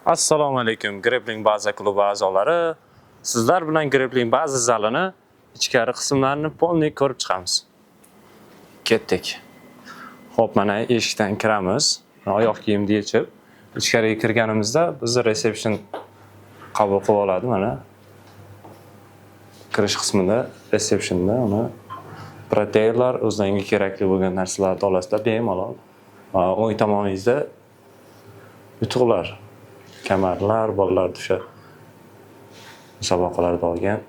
Assalomu alaykum, Grappling baza klubi a'zolari. Sizlar bilan Grappling baza zalini ichkari qismlarini polni ko'rib chiqamiz. Ketdik. Xo'p, mana eshikdan kiramiz. Oyoq kiyimni yechib, ichkariga kirganimizda bizni reception qabul qilib oladi mana. Kirish qismida, receptionda uni proteinlar o'zlariga kerakli bo'lgan narsalarni olasizlar bemalol. O'ng tomoningizda yutuqlar, kamarlar, bolalar o'sha musobaqalarda olgan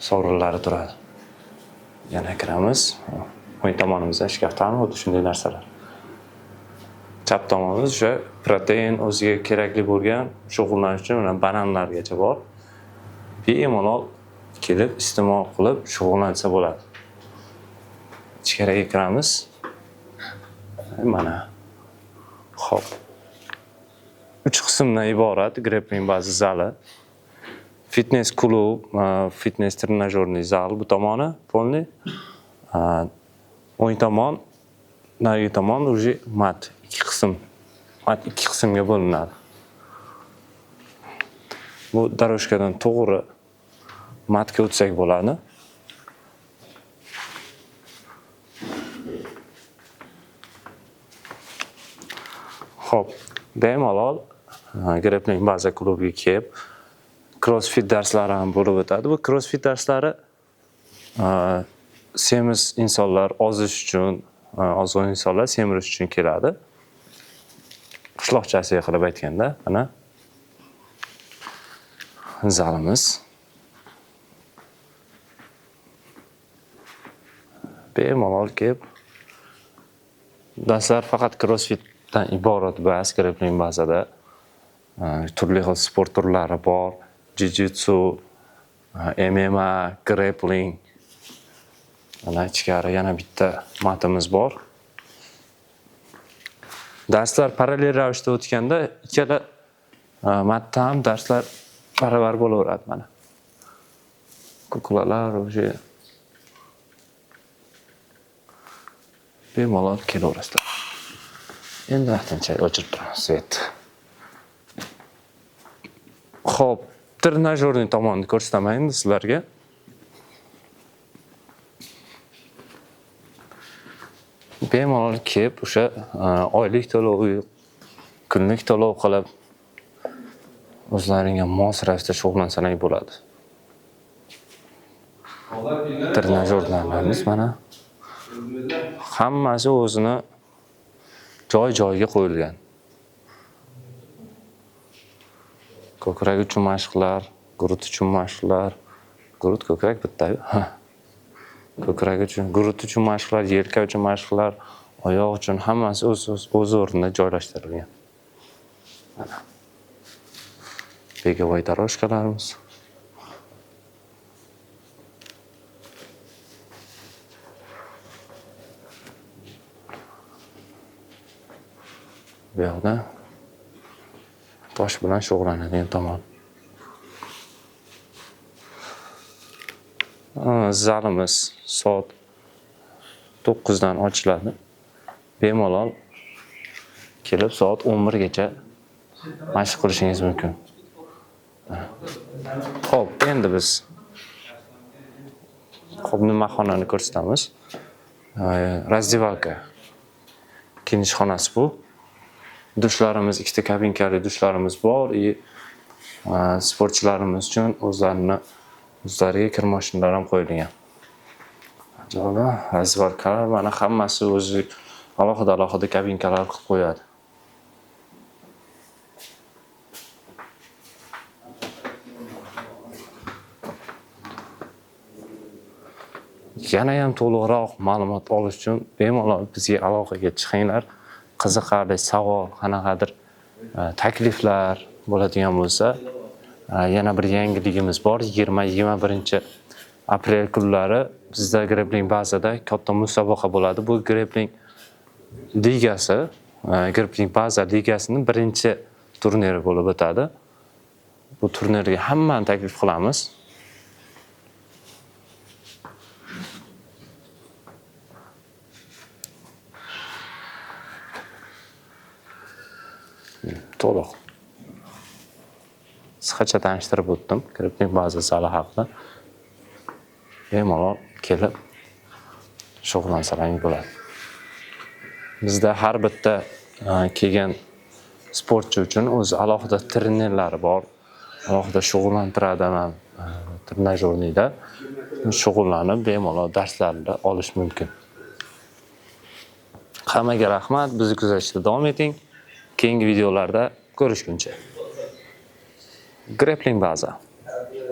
sovrinlari turadi. Yana kiramiz. O'ng tomonimizda shkafdan xuddi shunday narsalar. Chap tomonimiz o'sha protein o'ziga kerakli bo'lgan shug'ullanish uchun mana bananlargacha bor. Bemalol kelib iste'mol qilib shug'ullansa bo'ladi. Ichkariga kiramiz. Mana. Xo'p. 3 qismdan iborat grappling baza zali. Fitness klub, fitness trenajyorniy zal bu tomoni polni. O'ng tomon, narigi tomon уже mat, ikki qism. Mat ikki qismga bo'linadi. Bu daroshkadan to'g'ri matga o'tsak bo'ladi. Xo'p, bemalol grappling baza klubiga kelib crossfit darslari ham bo'lib o'tadi. Bu crossfit darslari semiz insonlar ozish uchun, ozg'in insonlar semirish uchun keladi. Qishloqchasiga qilib aytganda, mana zalimiz. Bemalol kelib darslar faqat crossfitdan iborat emas, grappling bazada turli xil sport turlari bor. Jiu-jitsu, MMA, grappling. Mana ichkari yana bitta matimiz bor. Darslar parallel ravishda o'tganda ikkala matda ham darslar baravar bo'laveradi mana. Kuklalar o'sha bemalol kelaverasizlar. Endi vaqtincha o'chirib turamiz svet. Xo'p, trenajyorniy tomonni ko'rsataman endi sizlarga. Bemalol kelib o'sha oylik to'lov, kunlik to'lov qilib o'zlaringga mos ravishda shug'ullansangiz bo'ladi. Trenajyorlarimiz mana hammasi o'zini joy-joyiga qo'yilgan. Ko'krak uchun mashqlar, gurut uchun mashqlar. Gurut ko'krak bitta-yu. Ko'krak uchun, gurut uchun mashqlar, yelka uchun mashqlar, oyoq uchun hammasi o'z o'rnida joylashtirilgan. Mana. Begovoy daroshkalarimiz. Bu yoqda tosh bilan shug'ullanadigan tomon. Zalimiz soat 9 dan ochiladi. Bemalol kelib soat 11 gacha mashq qilishingiz mumkin. Xo'p, endi biz xonani ko'rsatamiz. Razdevalka. Kiyinish xonasi bu. Dushlarimiz, ikkita kabinkali dushlarimiz bor. Sportchilarimiz uchun o'zlariga kir mashinalari ham qo'yilgan. Jo'ra, razvalkalar mana hammasi o'zi alohida kabinkalar qilib qo'yadi. Yana ham to'liqroq ma'lumot olish uchun bemalol bizga aloqaga chiqinglar. Qiziqarli savol, qanaqadir takliflar bo'ladigan bo'lsa, yana bir yangiligimiz bor. 20-21 aprel kunlari bizda grappling bazada katta musobaqa bo'ladi. Bu grappling ligasi, grappling baza ligasining birinchi turniri bo'lib o'tadi. Bu turnirga hammani taklif qilamiz. to'liq qisqacha tanishtirib o'tdim grappling baza zali haqida. Bemalol kelib shug'ullansalaring bo'ladi. Bizda har bitta kelgan sportchi uchun o'z alohida trenerlari bor. Alohida shug'ullantiradi ham trenajyorlikda shug'ullanib bemalol darslarni olish mumkin. Hammaga rahmat. Bizni kuzatishda davom eting. Keyingi videolarda ko'rishguncha. Grappling baza.